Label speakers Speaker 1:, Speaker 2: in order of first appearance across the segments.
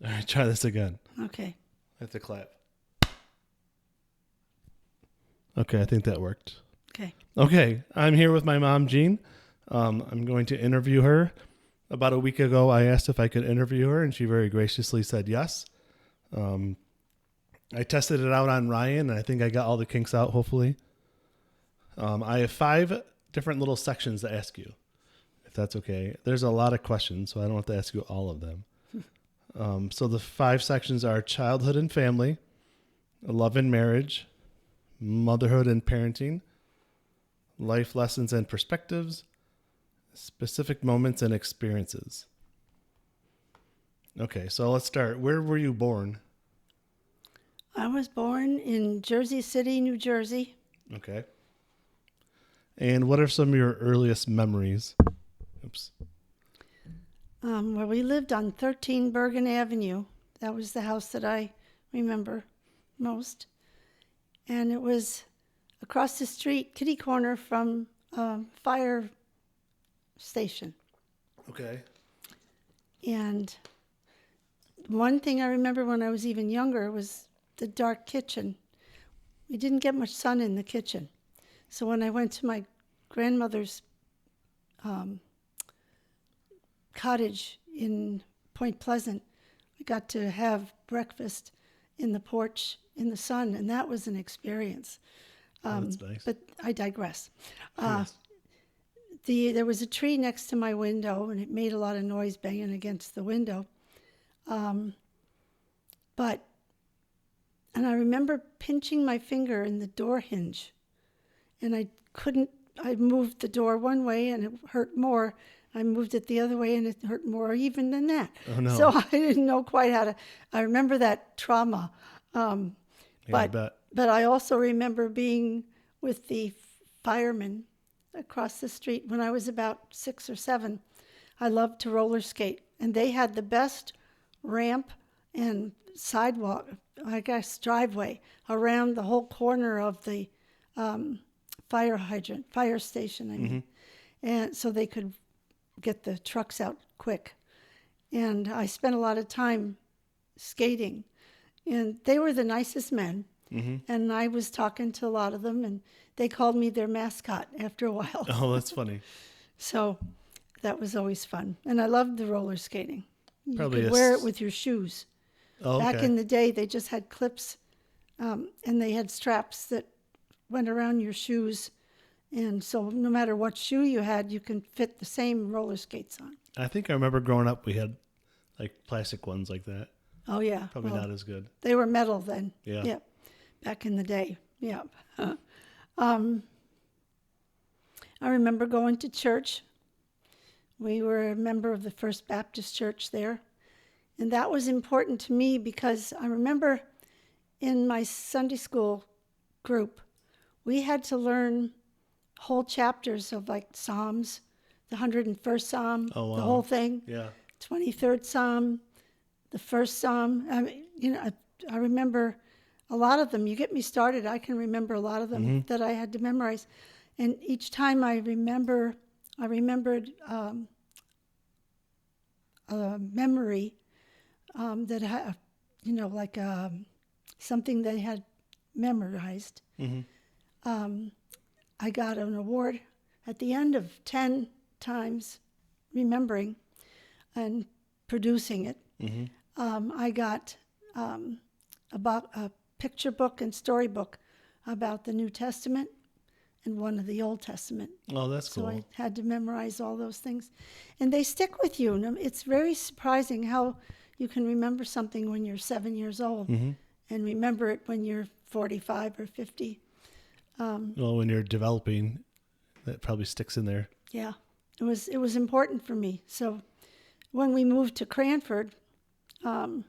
Speaker 1: All right, try this again.
Speaker 2: Okay.
Speaker 1: I have to clap. Okay, I think that worked.
Speaker 2: Okay.
Speaker 1: Okay, I'm here with my mom, Jean. I'm going to interview her. About a week ago, I asked if I could interview her, and she very graciously said yes. I tested it out on Ryan, and I think I got all the kinks out, hopefully. I have 5 different little sections to ask you, if that's okay. There's a lot of questions, so I don't have to ask you all of them. So the 5 sections are childhood and family, love and marriage, motherhood and parenting, life lessons and perspectives, specific moments and experiences. Okay, so let's start. Where were you born?
Speaker 2: I was born in Jersey City, New Jersey.
Speaker 1: Okay. And what are some of your earliest memories? Oops.
Speaker 2: Where we lived on 13 Bergen Avenue. That was the house that I remember most. And it was across the street, kitty corner from fire station.
Speaker 1: Okay.
Speaker 2: And one thing I remember when I was even younger was the dark kitchen. We didn't get much sun in the kitchen. So when I went to my grandmother's cottage in Point Pleasant, we got to have breakfast in the porch in the sun, and that was an experience.
Speaker 1: That's nice.
Speaker 2: But I digress.
Speaker 1: Yes.
Speaker 2: There was a tree next to my window, and it made a lot of noise banging against the window. And I remember pinching my finger in the door hinge, and I moved the door one way and it hurt more. I moved it the other way and it hurt more even than that.
Speaker 1: Oh, no.
Speaker 2: So I didn't know quite how to, I remember that trauma.
Speaker 1: I bet.
Speaker 2: But I also remember being with the firemen across the street when I was about 6 or 7. I loved to roller skate, and they had the best ramp and sidewalk, I guess driveway, around the whole corner of the fire station, I mean. And so they could get the trucks out quick. And I spent a lot of time skating, and they were the nicest men. And I was talking to a lot of them, and they called me their mascot after a while.
Speaker 1: Oh, that's funny.
Speaker 2: So that was always fun. And I loved the roller skating. You
Speaker 1: Probably
Speaker 2: could wear it with your shoes.
Speaker 1: Oh, okay.
Speaker 2: Back in the day, they just had clips, and they had straps that went around your shoes. And so no matter what shoe you had, you can fit the same roller skates on.
Speaker 1: I think I remember growing up, we had like plastic ones like that.
Speaker 2: Oh, yeah.
Speaker 1: Probably not as good.
Speaker 2: They were metal then.
Speaker 1: Yeah.
Speaker 2: Yeah. Back in the day. Yeah. I remember going to church. We were a member of the First Baptist Church there. And that was important to me because I remember in my Sunday school group, we had to learn whole chapters of like Psalms, the 101st Psalm,
Speaker 1: Oh, wow.
Speaker 2: the whole thing,
Speaker 1: Yeah.
Speaker 2: 23rd Psalm, the first Psalm. I mean, I remember a lot of them. You get me started, I can remember a lot of them that I had to memorize. And each time I remembered a memory that had, like something they had memorized. I got an award at the end of 10 times remembering and producing it. I got about a picture book and storybook about the New Testament and one of the Old Testament.
Speaker 1: Oh, that's cool.
Speaker 2: So I had to memorize all those things. And they stick with you. And it's very surprising how you can remember something when you're 7 years old and remember it when you're 45 or 50.
Speaker 1: Well, when you're developing, that probably sticks in there.
Speaker 2: Yeah, it was important for me. So when we moved to Cranford, that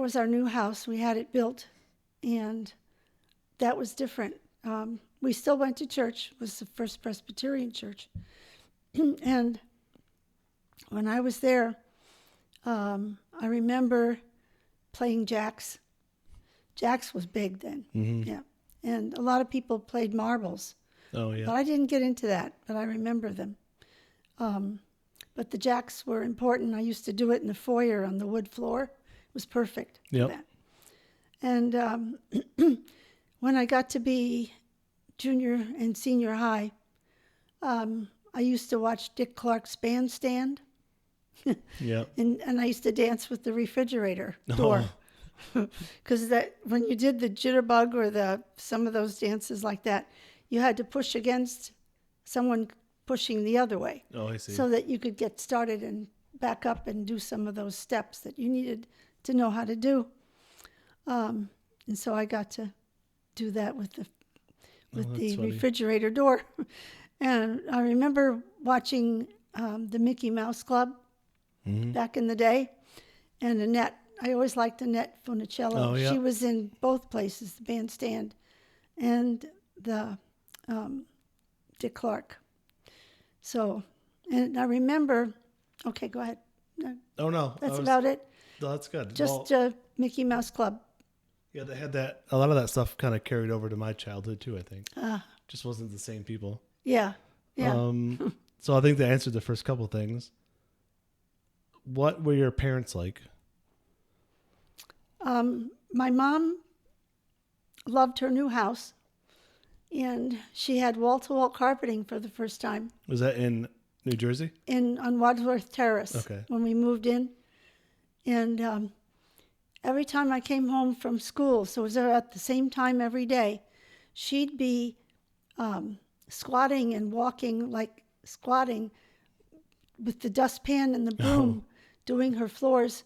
Speaker 2: was our new house. We had it built, and that was different. We still went to church. It was the First Presbyterian Church. And when I was there, I remember playing jacks. Jacks was big then. Yeah. And a lot of people played marbles.
Speaker 1: Oh, yeah.
Speaker 2: But I didn't get into that, but I remember them. but the jacks were important. I used to do it in the foyer on the wood floor. It was perfect for
Speaker 1: Yep.
Speaker 2: that. And when I got to be junior and senior high, I used to watch Dick Clark's Bandstand,
Speaker 1: Yep.
Speaker 2: and I used to dance with the refrigerator door. Because that when you did the jitterbug or some of those dances like that, you had to push against someone pushing the other way,
Speaker 1: Oh, I see.
Speaker 2: so that you could get started and back up and do some of those steps that you needed to know how to do. And so I got to do that with the
Speaker 1: that's funny.
Speaker 2: refrigerator door. And I remember watching the Mickey Mouse Club
Speaker 1: Mm-hmm.
Speaker 2: back in the day, and Annette. I always liked Annette Funicello.
Speaker 1: Oh, yeah.
Speaker 2: She was in both places, the Bandstand and the Dick Clark. So, and I remember. Okay, go ahead. No,
Speaker 1: Oh no,
Speaker 2: that's about it.
Speaker 1: No, that's good.
Speaker 2: Just
Speaker 1: Well,
Speaker 2: Mickey Mouse Club.
Speaker 1: yeah, they had that. A lot of that stuff kind of carried over to my childhood too. I think
Speaker 2: Uh,
Speaker 1: just wasn't the same people.
Speaker 2: yeah, yeah.
Speaker 1: So I think they answered the first couple things. What were your parents like?
Speaker 2: My mom loved her new house, and she had wall-to-wall carpeting for the first time
Speaker 1: Was that in New Jersey?
Speaker 2: on Wadsworth Terrace.
Speaker 1: Okay.
Speaker 2: When we moved in, and every time I came home from school, so it was at the same time every day, she'd be squatting and walking, like squatting with the dustpan and the broom, doing her floors.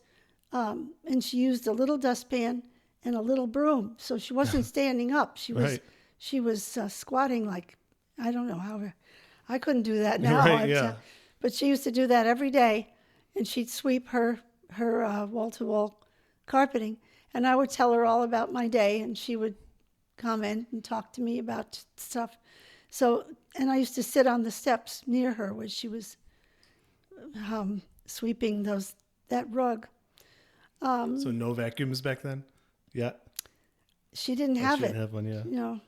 Speaker 2: And she used a little dustpan and a little broom, so she wasn't standing up. She was
Speaker 1: Right.
Speaker 2: she was squatting like, I don't know how. I couldn't do that now.
Speaker 1: Right, yeah.
Speaker 2: But she used to do that every day, and she'd sweep her wall-to-wall carpeting, and I would tell her all about my day, and she would comment and talk to me about stuff. So, and I used to sit on the steps near her when she was sweeping that rug.
Speaker 1: So no vacuums back then? Yeah.
Speaker 2: She didn't
Speaker 1: I
Speaker 2: have
Speaker 1: shouldn't
Speaker 2: it,
Speaker 1: have one, yeah.
Speaker 2: you know,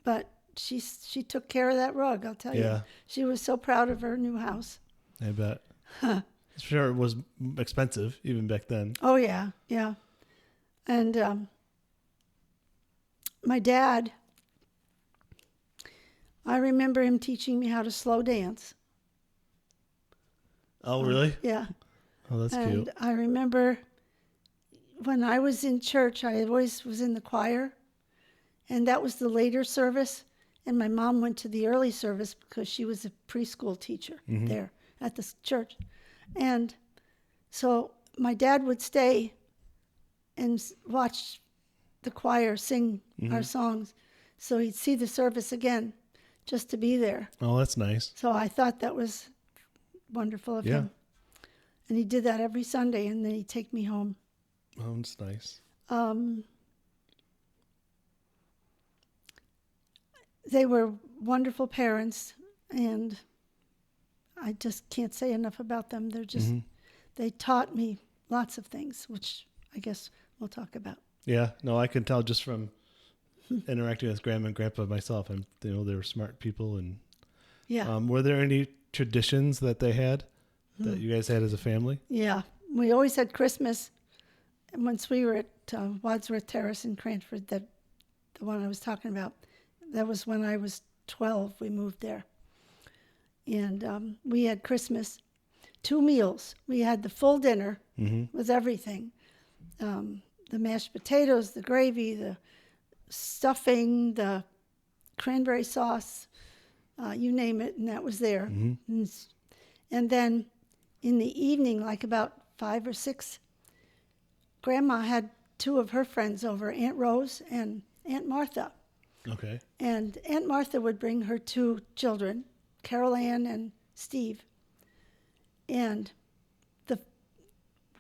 Speaker 2: but she took care of that rug. I'll tell you.
Speaker 1: Yeah.
Speaker 2: She was so proud of her new house.
Speaker 1: I bet. Sure, it was expensive even back then.
Speaker 2: Oh yeah, yeah. And my dad, I remember him teaching me how to slow dance.
Speaker 1: Oh, really?
Speaker 2: Yeah.
Speaker 1: Oh, that's
Speaker 2: And
Speaker 1: cute.
Speaker 2: I remember when I was in church, I always was in the choir, and that was the later service. And my mom went to the early service because she was a preschool teacher there at the church. And so my dad would stay and watch the choir sing our songs. So he'd see the service again just to be there.
Speaker 1: Oh, that's nice.
Speaker 2: So I thought that was wonderful of
Speaker 1: Yeah.
Speaker 2: him. And he did that every Sunday, and then he'd take me home.
Speaker 1: Oh, that's nice.
Speaker 2: They were wonderful parents, and I just can't say enough about them. They're just, they taught me lots of things, which I guess we'll talk about.
Speaker 1: Yeah. No, I can tell just from interacting with Grandma and Grandpa myself. And they were smart people. And
Speaker 2: Yeah.
Speaker 1: were there any traditions that they had that you guys had as a family?
Speaker 2: Yeah. We always had Christmas. And once we were at Wadsworth Terrace in Cranford, the one I was talking about, that was when I was 12. We moved there. And we had Christmas, 2 meals. We had the full dinner with everything. The mashed potatoes, the gravy, the stuffing, the cranberry sauce, you name it, and that was there. And then in the evening, like about 5 or 6, Grandma had 2 of her friends over, Aunt Rose and Aunt Martha.
Speaker 1: Okay.
Speaker 2: And Aunt Martha would bring her 2 children, Carol Ann and Steve. And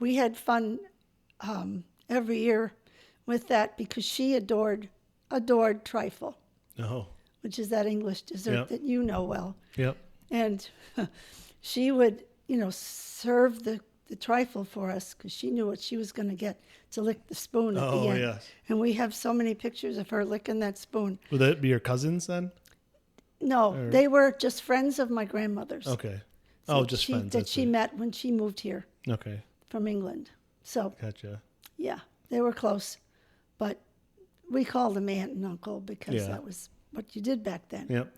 Speaker 2: we had fun every year with that because she adored trifle, which is that English dessert that you know well.
Speaker 1: Yep.
Speaker 2: And she would, serve the trifle for us because she knew what she was going to get to lick the spoon at the end.
Speaker 1: Yes.
Speaker 2: And we have so many pictures of her licking that spoon.
Speaker 1: Would that be your cousins then?
Speaker 2: No, they were just friends of my grandmother's.
Speaker 1: Okay. Oh, just
Speaker 2: she,
Speaker 1: friends.
Speaker 2: that
Speaker 1: That's
Speaker 2: she
Speaker 1: right.
Speaker 2: met when she moved here
Speaker 1: Okay.
Speaker 2: from England. So,
Speaker 1: Gotcha.
Speaker 2: yeah, they were close. But we called them aunt and uncle because
Speaker 1: Yeah.
Speaker 2: that was what you did back then.
Speaker 1: Yep.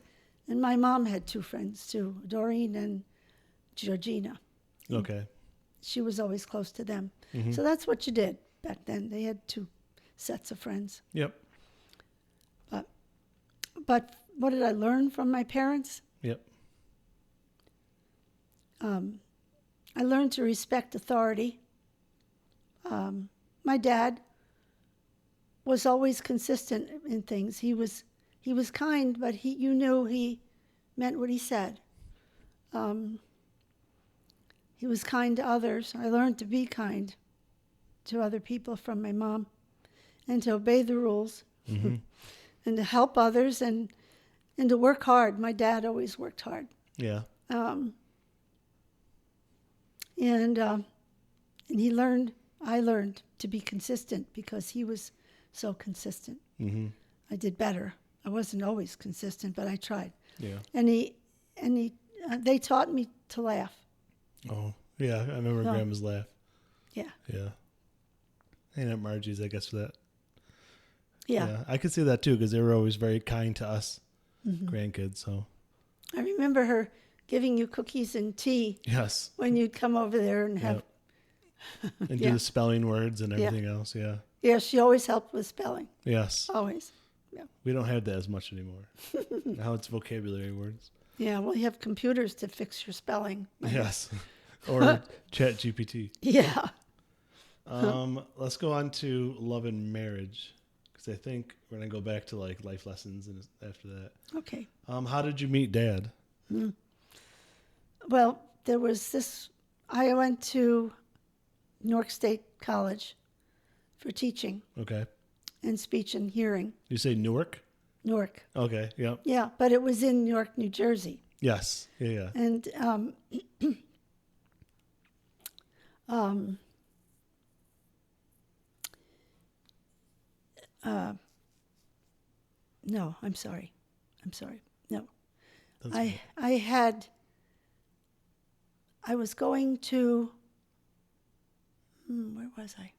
Speaker 2: And my mom had two friends too, Doreen and Georgina.
Speaker 1: Okay.
Speaker 2: She was always close to them.
Speaker 1: Mhm.
Speaker 2: So that's what you did back then. They had two sets of friends.
Speaker 1: Yep.
Speaker 2: But what did I learn from my parents?
Speaker 1: Yep.
Speaker 2: I learned to respect authority. My dad was always consistent in things. He was kind, but you knew he meant what he said. He was kind to others. I learned to be kind to other people from my mom, and to obey the rules,
Speaker 1: Mm-hmm.
Speaker 2: and to help others, and to work hard. My dad always worked hard.
Speaker 1: Yeah.
Speaker 2: And I learned to be consistent because he was so consistent.
Speaker 1: Mm-hmm.
Speaker 2: I did better. I wasn't always consistent, but I tried.
Speaker 1: Yeah.
Speaker 2: And they taught me to laugh.
Speaker 1: Oh, yeah. I remember
Speaker 2: Oh.
Speaker 1: Grandma's laugh.
Speaker 2: Yeah.
Speaker 1: Yeah. And Aunt Margie's, I guess, for that.
Speaker 2: Yeah.
Speaker 1: I could see that too because they were always very kind to us
Speaker 2: Mm-hmm.
Speaker 1: grandkids. So,
Speaker 2: I remember her giving you cookies and tea
Speaker 1: yes.
Speaker 2: when you'd come over there and have.
Speaker 1: Yep. And
Speaker 2: Yeah.
Speaker 1: do the spelling words and
Speaker 2: Yeah.
Speaker 1: everything else. Yeah.
Speaker 2: Yeah, she always helped with spelling.
Speaker 1: Yes.
Speaker 2: Always.
Speaker 1: We don't have that as much anymore. Now it's vocabulary words.
Speaker 2: Yeah, well, you have computers to fix your spelling.
Speaker 1: Yes. Or Chat GPT.
Speaker 2: Yeah.
Speaker 1: Let's go on to love and marriage because I think we're going to go back to like life lessons and after that.
Speaker 2: Okay.
Speaker 1: How did you meet Dad?
Speaker 2: Well, there was this. I went to Newark State College for teaching
Speaker 1: Okay.
Speaker 2: and speech and hearing.
Speaker 1: You say Newark?
Speaker 2: Newark.
Speaker 1: Okay. Yep.
Speaker 2: Yeah, but it was in Newark, New Jersey.
Speaker 1: Yes. Yeah.
Speaker 2: And no, I'm sorry. No,
Speaker 1: That's good.
Speaker 2: I was going to. Where was I?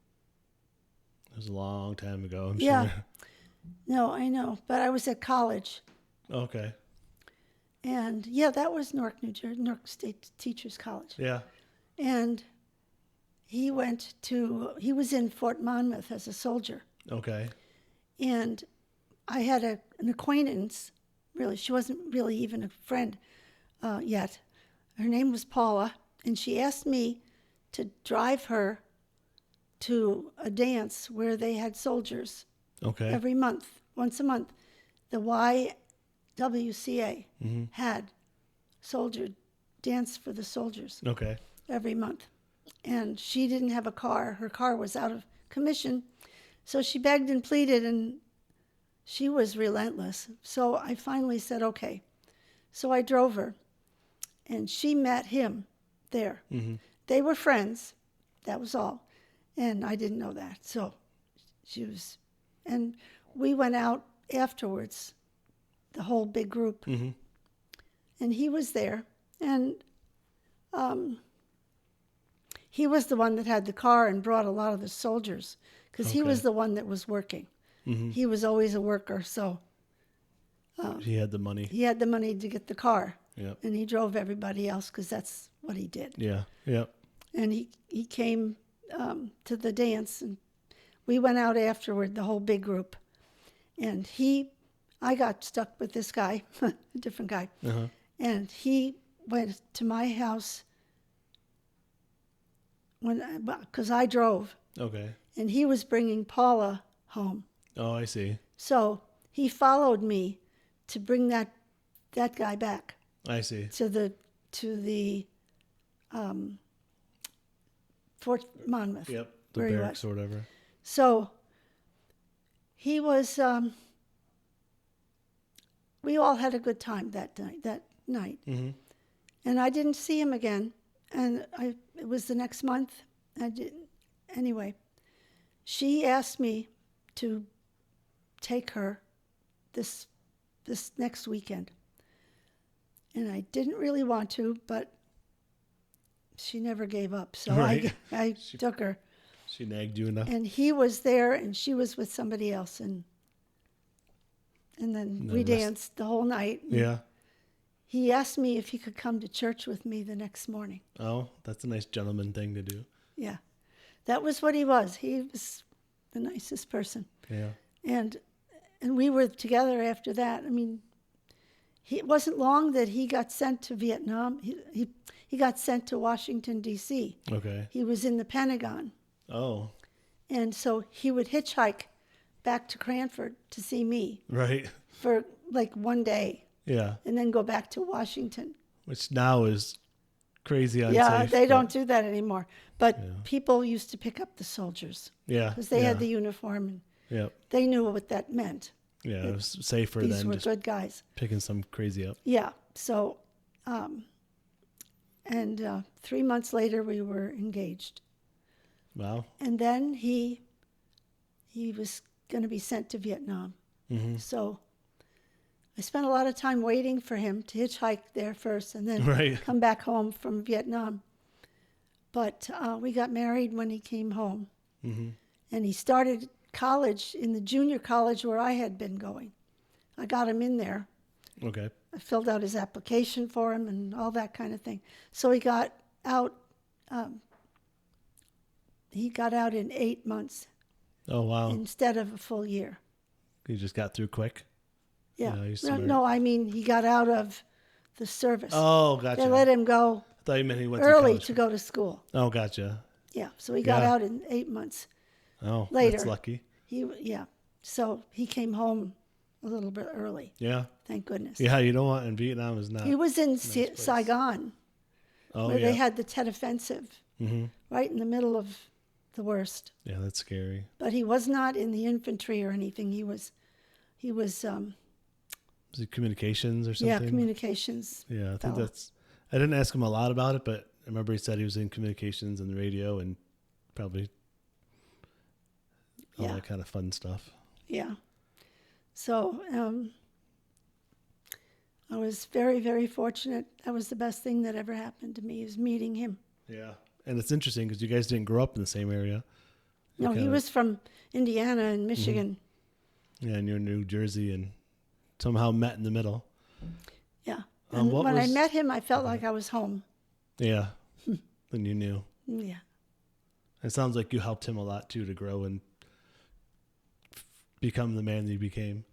Speaker 1: It was a long time ago. I'm
Speaker 2: Yeah.
Speaker 1: sure.
Speaker 2: No, I know, but I was at college.
Speaker 1: Okay.
Speaker 2: And yeah, that was Newark, New Jersey, Newark State Teachers College.
Speaker 1: Yeah.
Speaker 2: And he was in Fort Monmouth as a soldier.
Speaker 1: Okay.
Speaker 2: And I had an acquaintance, really, she wasn't really even a friend yet. Her name was Paula, and she asked me to drive her to a dance where they had soldiers
Speaker 1: Okay.
Speaker 2: every month, once a month. The YWCA had soldier dance for the soldiers
Speaker 1: Okay.
Speaker 2: every month. And she didn't have a car. Her car was out of commission. So she begged and pleaded, and she was relentless. So I finally said, okay. So I drove her, and she met him there.
Speaker 1: Mm-hmm.
Speaker 2: They were friends. That was all. And I didn't know that. So and we went out afterwards, the whole big group.
Speaker 1: Mm-hmm.
Speaker 2: And he was there. And he was the one that had the car and brought a lot of the soldiers because he was
Speaker 1: Okay.
Speaker 2: the one that was working.
Speaker 1: Mm-hmm.
Speaker 2: He was always a worker, so
Speaker 1: He had the money.
Speaker 2: he had the money to get the car,
Speaker 1: Yep.
Speaker 2: and he drove everybody else because that's what he did.
Speaker 1: Yeah. Yep.
Speaker 2: And he came to the dance, and we went out afterward, the whole big group. And I got stuck with this guy, a different guy,
Speaker 1: Uh-huh.
Speaker 2: and he went to my house because I drove,
Speaker 1: Okay.
Speaker 2: and he was bringing Paula home.
Speaker 1: Oh, I see.
Speaker 2: So he followed me to bring that guy back
Speaker 1: I see.
Speaker 2: to the Fort Monmouth.
Speaker 1: Yep. The
Speaker 2: Where he
Speaker 1: barracks
Speaker 2: was.
Speaker 1: or whatever.
Speaker 2: So he was. We all had a good time that night,
Speaker 1: Mm-hmm.
Speaker 2: and I didn't see him again. And it was the next month. I didn't. Anyway, she asked me to take her this next weekend, and I didn't really want to, but she never gave up. So
Speaker 1: Right.
Speaker 2: I took her.
Speaker 1: She nagged you enough.
Speaker 2: And he was there, and she was with somebody else. And then
Speaker 1: And
Speaker 2: we
Speaker 1: the rest-
Speaker 2: danced the whole night.
Speaker 1: Yeah.
Speaker 2: He asked me if he could come to church with me the next morning.
Speaker 1: Oh, that's a nice gentleman thing to do.
Speaker 2: Yeah. That was what he was. He was the nicest person.
Speaker 1: Yeah.
Speaker 2: And we were together after that. I mean, it wasn't long that he got sent to Vietnam. He got sent to Washington, D.C.
Speaker 1: Okay.
Speaker 2: He was in the Pentagon.
Speaker 1: Oh,
Speaker 2: And so he would hitchhike back to Cranford to see me
Speaker 1: right.
Speaker 2: for like one day
Speaker 1: Yeah.
Speaker 2: and then go back to Washington.
Speaker 1: Which now is crazy unsafe.
Speaker 2: Yeah, they
Speaker 1: but-
Speaker 2: don't do that anymore. But
Speaker 1: Yeah.
Speaker 2: people used to pick up the soldiers
Speaker 1: Yeah.
Speaker 2: because they
Speaker 1: yeah.
Speaker 2: had the uniform and
Speaker 1: Yeah.
Speaker 2: they knew what that meant.
Speaker 1: Yeah. It was safer
Speaker 2: These
Speaker 1: than
Speaker 2: were
Speaker 1: just
Speaker 2: good guys.
Speaker 1: picking some crazy up.
Speaker 2: Yeah. So, 3 months later, we were engaged.
Speaker 1: Wow.
Speaker 2: And then he was going to be sent to Vietnam.
Speaker 1: Mm-hmm.
Speaker 2: So I spent a lot of time waiting for him to hitchhike there first and then
Speaker 1: Right.
Speaker 2: come back home from Vietnam. But we got married when he came home.
Speaker 1: Mm-hmm.
Speaker 2: And he started college in the junior college where I had been going. I got him in there.
Speaker 1: Okay.
Speaker 2: I filled out his application for him and all that kind of thing. So he got out. He got out in 8 months
Speaker 1: Oh, wow.
Speaker 2: instead of a full year.
Speaker 1: You just got through quick.
Speaker 2: Yeah.
Speaker 1: Yeah, he's
Speaker 2: no,
Speaker 1: smart.
Speaker 2: no, I mean he got out of the service.
Speaker 1: Oh, gotcha.
Speaker 2: They let him go
Speaker 1: I thought you meant he went
Speaker 2: early
Speaker 1: to
Speaker 2: to
Speaker 1: college.
Speaker 2: go to school.
Speaker 1: Oh, gotcha.
Speaker 2: Yeah. So he got
Speaker 1: Yeah.
Speaker 2: out in 8 months.
Speaker 1: Oh,
Speaker 2: Later.
Speaker 1: that's lucky.
Speaker 2: Yeah. So he came home a little bit early.
Speaker 1: Yeah.
Speaker 2: Thank goodness.
Speaker 1: Yeah, you don't want in Vietnam is not.
Speaker 2: He was in
Speaker 1: place.
Speaker 2: Saigon,
Speaker 1: Oh,
Speaker 2: where
Speaker 1: yeah.
Speaker 2: they had the Tet Offensive,
Speaker 1: Mm-hmm.
Speaker 2: right in the middle of the worst.
Speaker 1: Yeah, that's scary.
Speaker 2: But he was not in the infantry or anything. He was,
Speaker 1: Was it communications or something?
Speaker 2: yeah, communications.
Speaker 1: Yeah, I think
Speaker 2: fellow.
Speaker 1: that's. I didn't ask him a lot about it, but I remember he said he was in communications and the radio and probably all
Speaker 2: Yeah.
Speaker 1: that kind of fun stuff.
Speaker 2: Yeah. So I was very, very fortunate. That was the best thing that ever happened to me, is meeting him.
Speaker 1: Yeah, and it's interesting because you guys didn't grow up in the same area. You
Speaker 2: No, he
Speaker 1: kinda-
Speaker 2: was from Indiana and Michigan.
Speaker 1: Yeah, and you're in New Jersey and somehow met in the middle.
Speaker 2: Yeah.
Speaker 1: Um,
Speaker 2: And
Speaker 1: what
Speaker 2: when I
Speaker 1: was-
Speaker 2: met him, I felt like I was home.
Speaker 1: Yeah, then you knew.
Speaker 2: Yeah.
Speaker 1: It sounds like you helped him a lot too to grow and become the man that you became.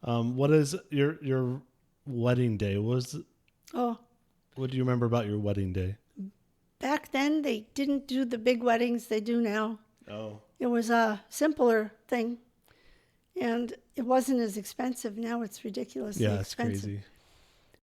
Speaker 1: What is your wedding day?
Speaker 2: Oh,
Speaker 1: What do you remember about your wedding day?
Speaker 2: back then they didn't do the big weddings they do now.
Speaker 1: Oh,
Speaker 2: It was a simpler thing, and it wasn't as expensive. Now it's ridiculously
Speaker 1: yeah, it's
Speaker 2: expensive.
Speaker 1: crazy.